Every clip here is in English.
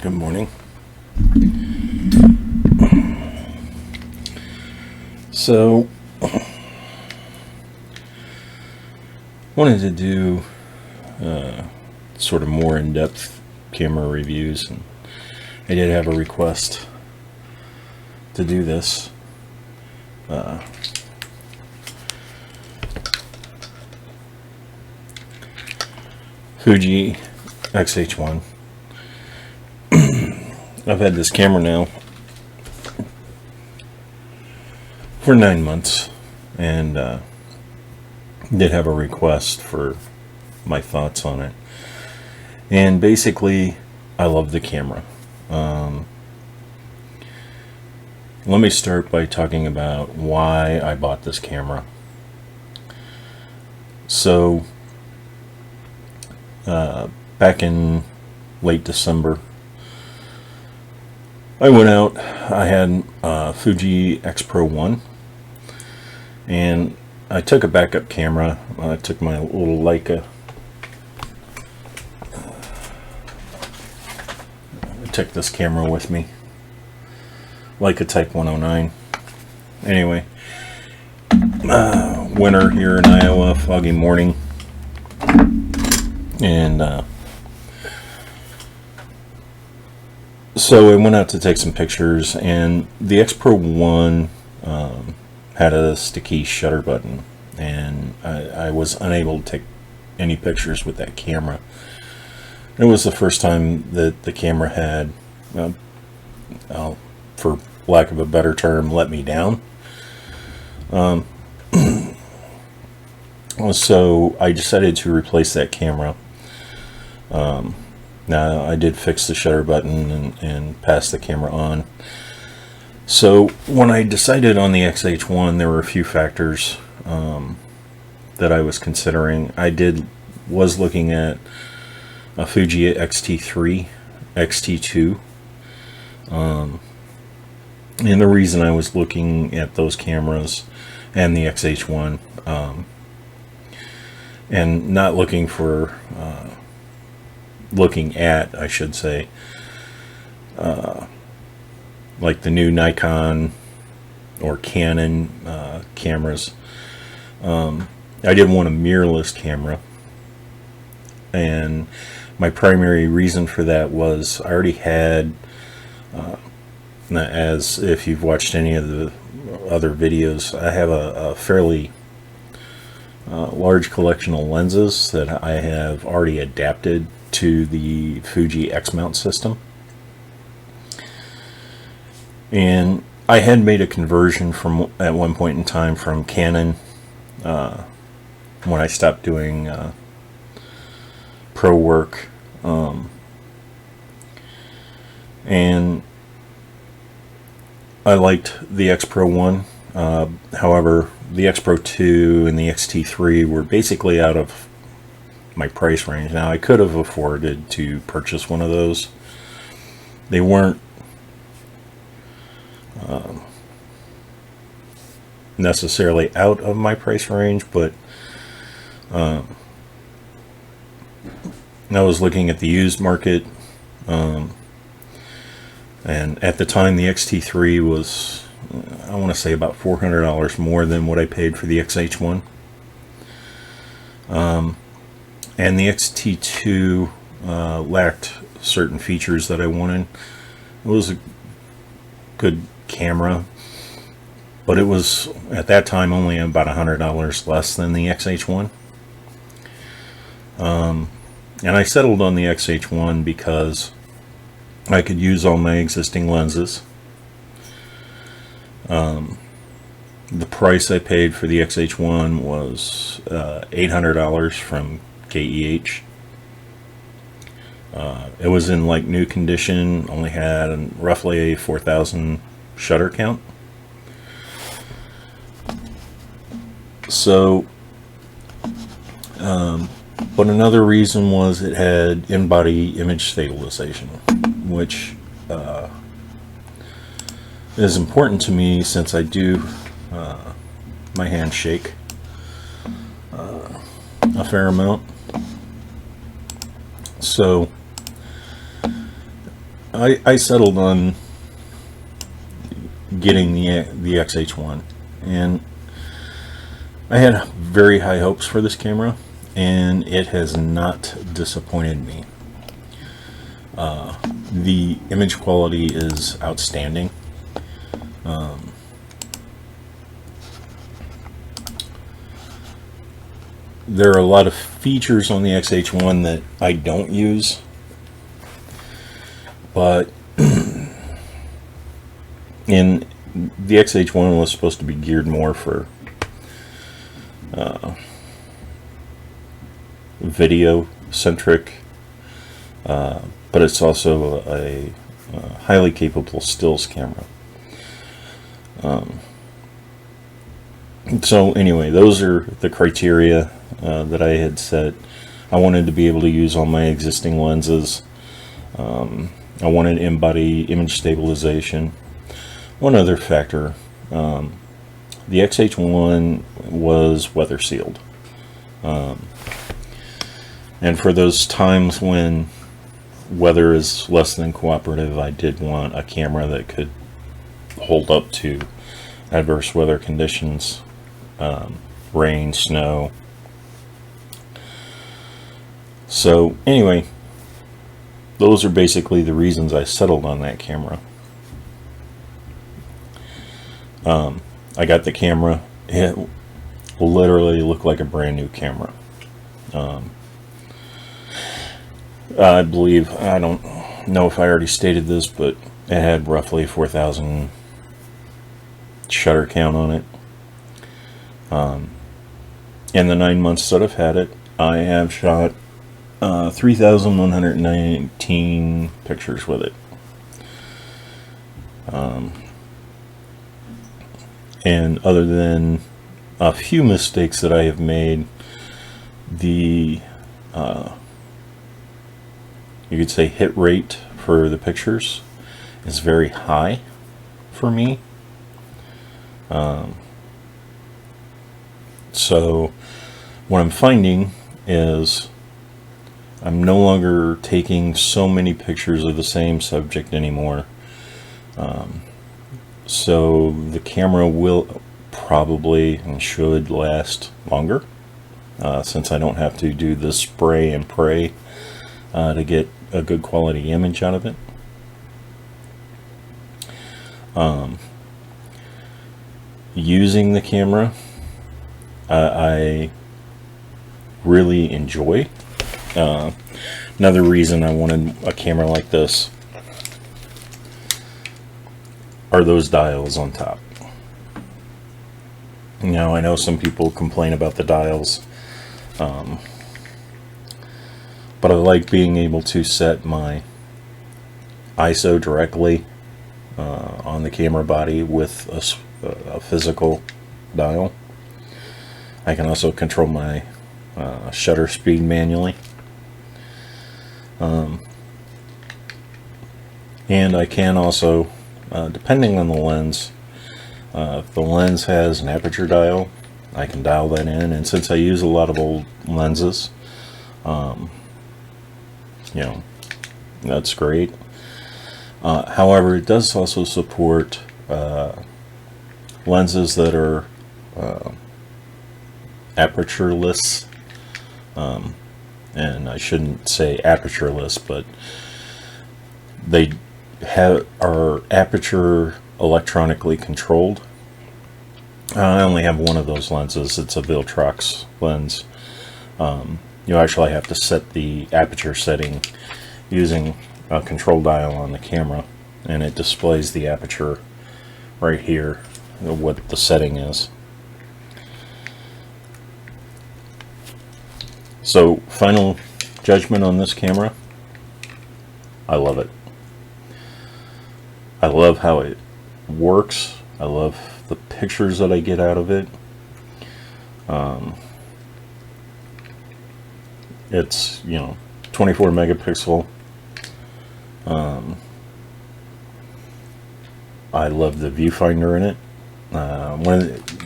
Good morning. So, wanted to do sort of more in-depth camera reviews, and I did have a request to do this. Fuji X-H1. I've had this camera now for 9 months, and did have a request for my thoughts on it. And basically, I love the camera. Let me start by talking about why I bought this camera. So, back in late December, I went out. I had Fuji X-H1, and I took a backup camera. I took my little Leica. I took this camera with me, Leica Type 109. Anyway, winter here in Iowa, foggy morning, and so I went out to take some pictures, and the X-H1 had a sticky shutter button, and I was unable to take any pictures with that camera. It was the first time that the camera had, for lack of a better term, let me down. So I decided to replace that camera. Now, I did fix the shutter button and pass the camera on. So when I decided on the XH1, there were a few factors that I was considering. I was looking at a Fuji X-T3, X-T2. And the reason I was looking at those cameras and the XH1, and not looking for... looking at, I should say, like the new Nikon or Canon cameras. I didn't want a mirrorless camera, and my primary reason for that was I already had, as if you've watched any of the other videos, I have a fairly large collection of lenses that I have already adapted to the Fuji X mount system, and I had made a conversion from at one point in time from Canon when I stopped doing pro work, and I liked the X-H1. However, the X-H2 and the X-T3 were basically out of my price range. Now, I could have afforded to purchase one of those. They weren't necessarily out of my price range, but I was looking at the used market, and at the time the X-T3 was, I want to say, about $400 more than what I paid for the X-H1. And the X-T2 lacked certain features that I wanted. It was a good camera, but it was at that time only about $100 less than the X-H1. And I settled on the X-H1 because I could use all my existing lenses. The price I paid for the X-H1 was $800 from KEH. It was in like new condition, only had roughly a 4,000 shutter count. So, but another reason was it had in-body image stabilization, which is important to me since I do my hands shake a fair amount. So I settled on getting the XH1, and I had very high hopes for this camera, and it has not disappointed me. The image quality is outstanding. There are a lot of features on the XH1 that I don't use, but in the XH1 was supposed to be geared more for video centric, but it's also a highly capable stills camera. So anyway, those are the criteria that I had set. I wanted to be able to use all my existing lenses. I wanted in-body image stabilization. One other factor, the XH1 was weather sealed. And for those times when weather is less than cooperative, I did want a camera that could hold up to adverse weather conditions, rain, snow. So anyway, those are basically the reasons I settled on that camera. I got the camera. It literally looked like a brand new camera. I believe, I don't know if I already stated this, but it had roughly 4,000 shutter count on it. In the 9 months that I've had it, I have shot 3,119 pictures with it. And other than a few mistakes that I have made, the you could say hit rate for the pictures is very high for me. So what I'm finding is I'm no longer taking so many pictures of the same subject anymore. So the camera will probably and should last longer, since I don't have to do the spray and pray to get a good quality image out of it. Using the camera, I really enjoy. Another reason I wanted a camera like this are those dials on top. Now, I know some people complain about the dials, but I like being able to set my ISO directly on the camera body with a physical dial. I can also control my shutter speed manually. And I can also, depending on the lens, if the lens has an aperture dial, I can dial that in. And since I use a lot of old lenses, you know, that's great. However, it does also support lenses that are apertureless, and I shouldn't say apertureless, but they are aperture electronically controlled. I only have one of those lenses. It's a Viltrox lens. You actually have to set the aperture setting using a control dial on the camera, and it displays the aperture right here, what the setting is. So, final judgment on this camera, I love it. I love how it works. I love the pictures that I get out of it. It's, 24 megapixel. I love the viewfinder in it.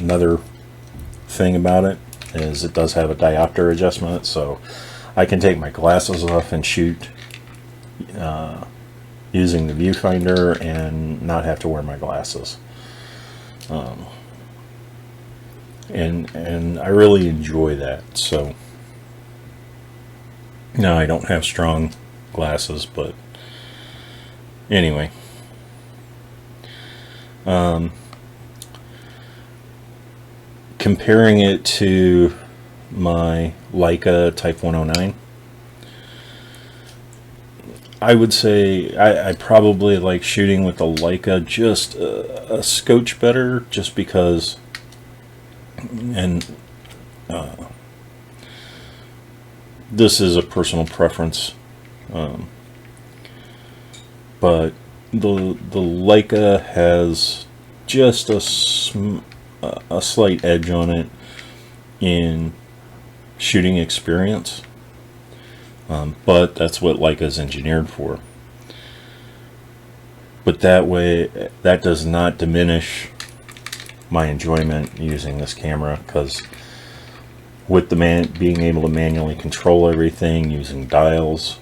Another thing about it is it does have a diopter adjustment, so I can take my glasses off and shoot using the viewfinder and not have to wear my glasses. And I really enjoy that. So now I don't have strong glasses, but anyway. Comparing it to my Leica Type 109, I would say I probably like shooting with the Leica just a scotch better, just because, and this is a personal preference, but the Leica has just a slight edge on it in shooting experience, but that's what Leica is engineered for. But that way, that does not diminish my enjoyment using this camera, because with the being able to manually control everything using dials,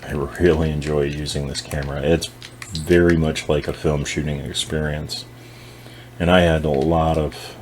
I really enjoy using this camera. It's very much like a film shooting experience, and I had a lot of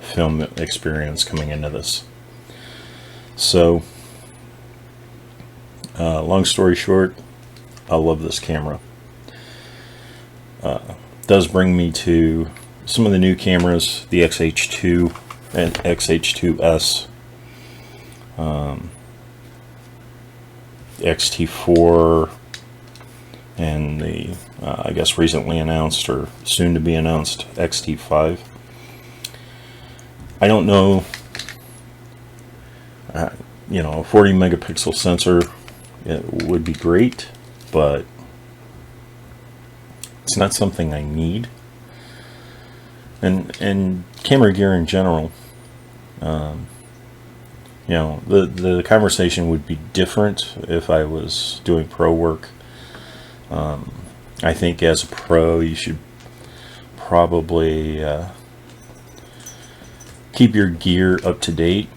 film experience coming into this. So long story short, I love this camera. Does bring me to some of the new cameras, the XH2 and XH2S, XT4, and the I guess recently announced or soon to be announced XT5. I don't know, you know, a 40 megapixel sensor, it would be great, but it's not something I need. And camera gear in general, you know, the conversation would be different if I was doing pro work. I think as a pro, you should probably keep your gear up to date,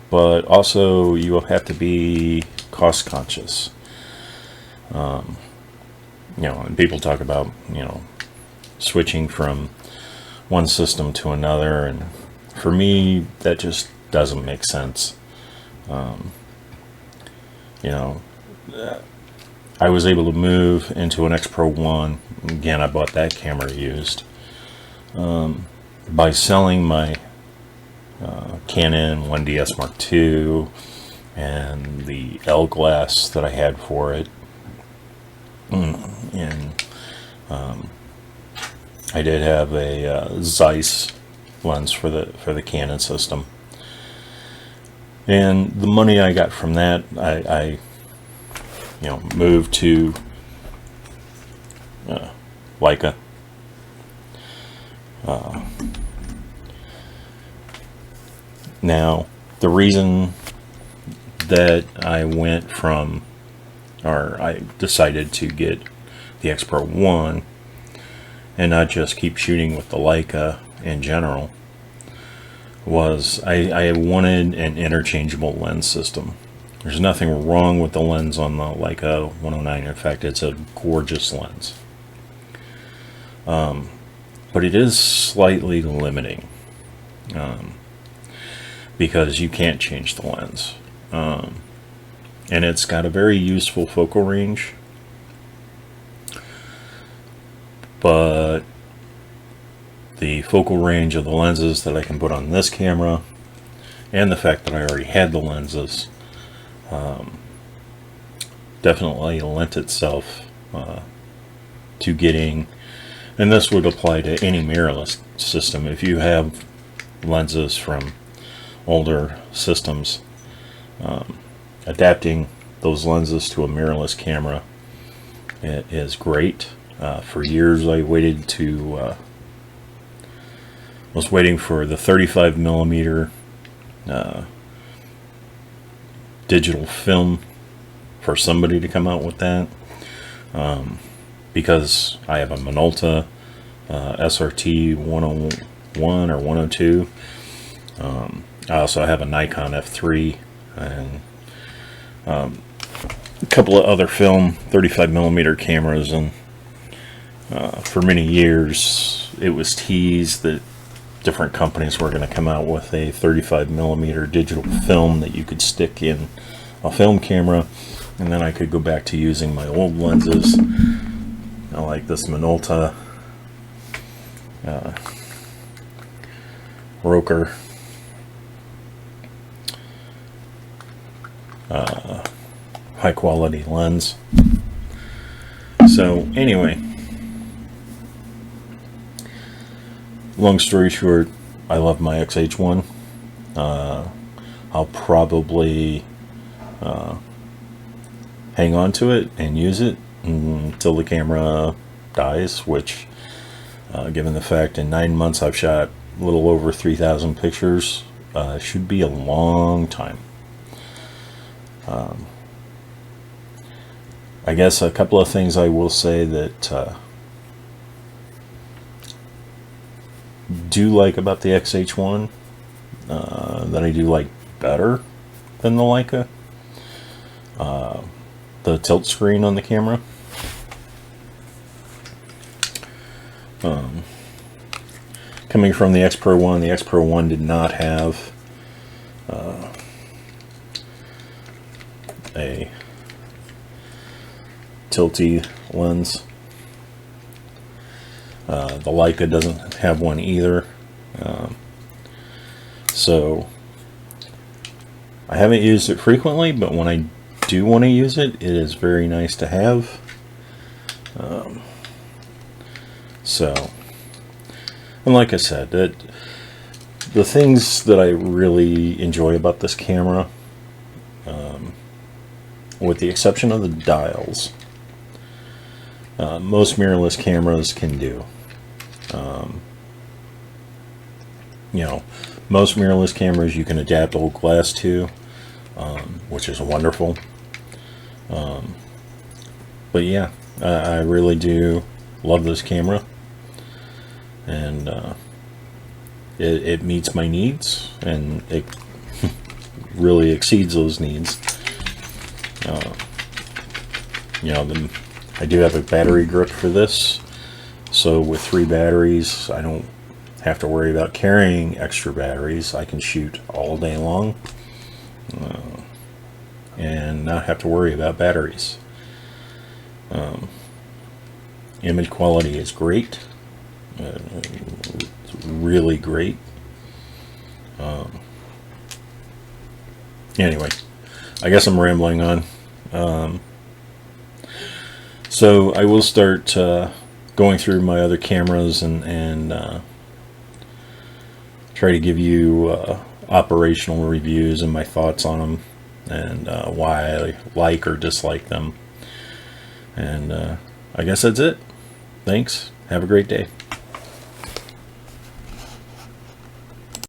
but also you will have to be cost conscious. You know, and people talk about, you know, switching from one system to another, and for me that just doesn't make sense. You know, I was able to move into an X Pro 1. Again, I bought that camera used by selling my Canon 1DS Mark II and the L glass that I had for it, and I did have a Zeiss lens for the Canon system, and the money I got from that, I you know, moved to Leica. Now, the reason that I went from, or I decided to get the X Pro 1 and not just keep shooting with the Leica in general, was I wanted an interchangeable lens system. There's nothing wrong with the lens on the Leica 109. In fact, it's a gorgeous lens. But it is slightly limiting, because you can't change the lens. And it's got a very useful focal range, but the focal range of the lenses that I can put on this camera, and the fact that I already had the lenses, definitely lent itself to getting, and this would apply to any mirrorless system. If you have lenses from older systems, adapting those lenses to a mirrorless camera is great. For years I waited to was waiting for the 35 millimeter digital film for somebody to come out with that, because I have a Minolta SRT 101 or 102, I also have a Nikon F3 and a couple of other film 35mm cameras, and for many years it was teased that different companies were going to come out with a 35mm digital film that you could stick in a film camera, and then I could go back to using my old lenses. I like this Minolta Roker high quality lens. So anyway, long story short, I love my XH1. I'll probably hang on to it and use it until the camera dies, which given the fact in 9 months I've shot a little over 3,000 pictures, should be a long time. I guess a couple of things I will say that do like about the XH1 that I do like better than the Leica. The tilt screen on the camera. Coming from the X Pro 1, the X Pro 1 did not have a tilty lens. The Leica doesn't have one either. So I haven't used it frequently, but when I do want to use it, it is very nice to have. And like I said, the things that I really enjoy about this camera, with the exception of the dials, most mirrorless cameras can do. You know, most mirrorless cameras you can adapt old glass to, which is wonderful. But yeah, I really do love this camera, and it meets my needs, and it really exceeds those needs. You know, I do have a battery grip for this, so with 3 batteries I don't have to worry about carrying extra batteries. I can shoot all day long and not have to worry about batteries. Image quality is great. It's really great. Anyway, I guess I'm rambling on. So I will start going through my other cameras and try to give you operational reviews and my thoughts on them, and why I like or dislike them. And I guess that's it. Thanks. Have a great day.